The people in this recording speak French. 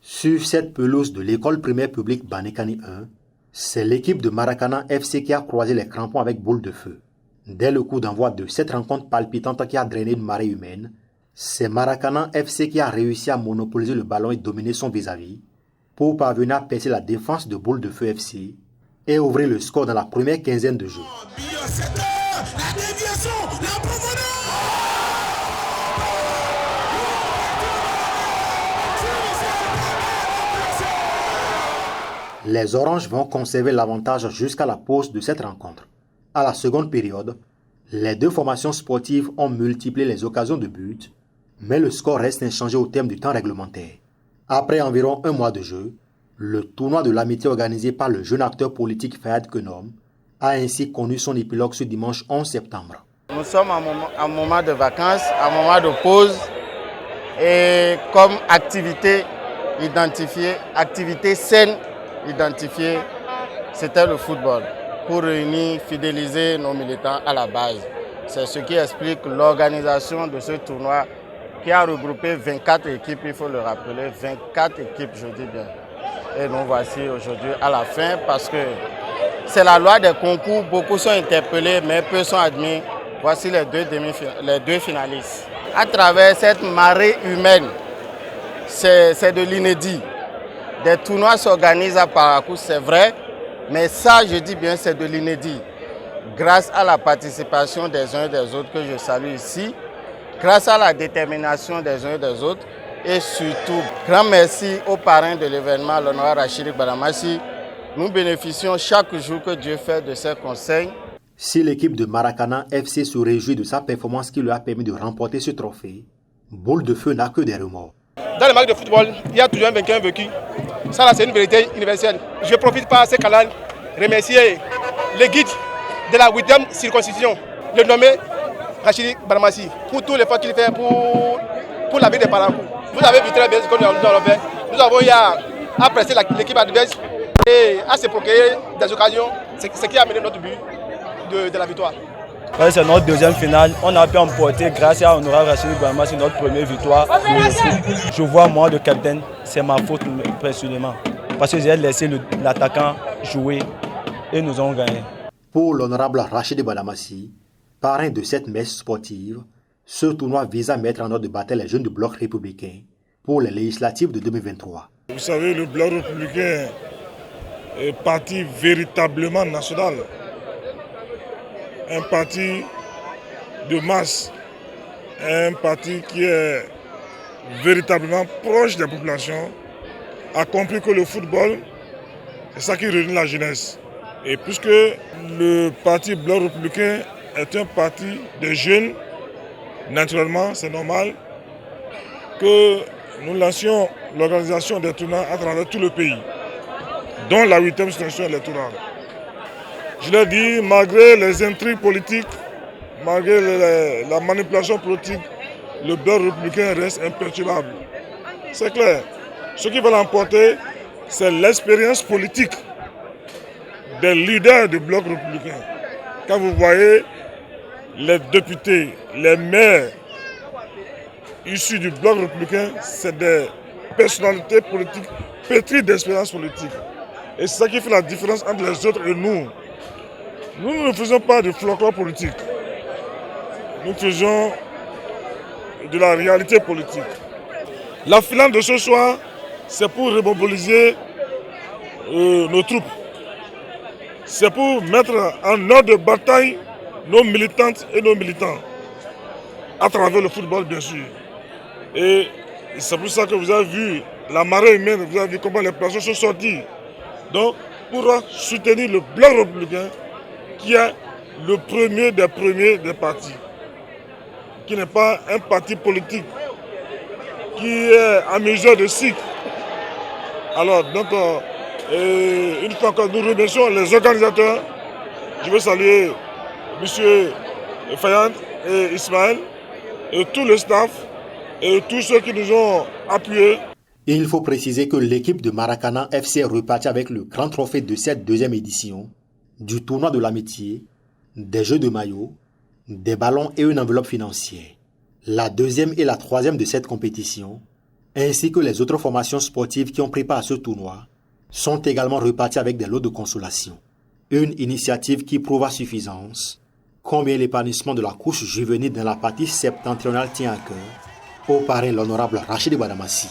Sur cette pelouse de l'école primaire publique Banékani 1, c'est l'équipe de Maracana FC qui a croisé les crampons avec boule de feu. Dès le coup d'envoi de cette rencontre palpitante qui a drainé une marée humaine, c'est Maracana FC qui a réussi à monopoliser le ballon et dominer son vis-à-vis pour parvenir à percer la défense de boule de feu FC et ouvrir le score dans la première quinzaine de jeu. Les Oranges vont conserver l'avantage jusqu'à la pause de cette rencontre. À la seconde période, les deux formations sportives ont multiplié les occasions de but, mais le score reste inchangé au terme du temps réglementaire. Après environ un mois de jeu, le tournoi de l'amitié organisé par le jeune acteur politique Fayad Kenom a ainsi connu son épilogue ce dimanche 11 septembre. Nous sommes à un moment de vacances, à un moment de pause, et comme activité identifiée, activité saine identifiée, c'était le football, pour réunir, fidéliser nos militants à la base. C'est ce qui explique l'organisation de ce tournoi qui a regroupé 24 équipes, il faut le rappeler, 24 équipes, je dis bien. Et nous voici aujourd'hui à la fin parce que c'est la loi des concours, beaucoup sont interpellés, mais peu sont admis. Voici les deux finalistes. À travers cette marée humaine, c'est de l'inédit. Des tournois s'organisent à Parakou, c'est vrai, mais ça, je dis bien, c'est de l'inédit. Grâce à la participation des uns et des autres que je salue ici, grâce à la détermination des uns et des autres, et surtout, grand merci aux parrains de l'événement, l'honorable Rachid Badamassi. Nous bénéficions chaque jour que Dieu fait de ses conseils. Si l'équipe de Maracana FC se réjouit de sa performance qui lui a permis de remporter ce trophée, Boule de Feu n'a que des remords. Dans le match de football, il y a toujours un vainqueur et un vaincu. Ça, là, c'est une vérité universelle. Je profite par ces cas-là remercier le guide de la 8e circoncision, le nommé Rachid Badamassi, pour tout l'effort qu'il fait pour la vie des Parakou. Vous avez vu très bien ce que nous avons fait. Nous avons eu à presser l'équipe adverse et à se procurer des occasions. C'est ce qui a amené notre but de la victoire. Ouais, c'est notre deuxième finale. On a pu emporter, grâce à Honorable Rachid Badamassi, notre première victoire. Je vois moi, le capitaine, c'est ma faute personnellement. Parce que j'ai laissé l'attaquant jouer et nous avons gagné. Pour l'honorable Rachid Badamassi, parrain de cette messe sportive, ce tournoi vise à mettre en ordre de bataille les jeunes du bloc républicain pour les législatives de 2023. Vous savez, le bloc républicain est parti véritablement national. Un parti de masse, un parti qui est véritablement proche des populations, a compris que le football, c'est ça qui réunit la jeunesse. Et puisque le parti Bloc républicain est un parti de jeunes, naturellement, c'est normal que nous lancions l'organisation des tournois à travers tout le pays, dont la 8e circonscription électorale. Je l'ai dit, malgré les intrigues politiques, malgré la manipulation politique, le Bloc républicain reste imperturbable. C'est clair. Ce qui va l'emporter, c'est l'expérience politique des leaders du Bloc républicain. Quand vous voyez les députés, les maires issus du Bloc républicain, c'est des personnalités politiques pétries d'expérience politique. Et c'est ça qui fait la différence entre les autres et nous. Nous ne faisons pas de folklore politique. Nous faisons de la réalité politique. La finale de ce soir, c'est pour remobiliser nos troupes. C'est pour mettre en ordre de bataille nos militantes et nos militants, à travers le football bien sûr. Et c'est pour ça que vous avez vu la marée humaine, vous avez vu comment les personnes sont sorties. Donc, pour soutenir le Bloc républicain, qui est le premier des partis, qui n'est pas un parti politique, qui est à mesure de cycle. Alors, donc, une fois encore, nous remercions les organisateurs. Je veux saluer M. Fayad et Ismaël, et tout le staff, et tous ceux qui nous ont appuyés. Et il faut préciser que l'équipe de Maracana FC est repartie avec le grand trophée de cette deuxième édition, du tournoi de l'amitié, des jeux de maillot, des ballons et une enveloppe financière. La deuxième et la troisième de cette compétition, ainsi que les autres formations sportives qui ont pris part à ce tournoi, sont également reparties avec des lots de consolation. Une initiative qui prouve à suffisance combien l'épanouissement de la couche juvénile dans la partie septentrionale tient à cœur au parrain l'honorable Rachid Badamassi.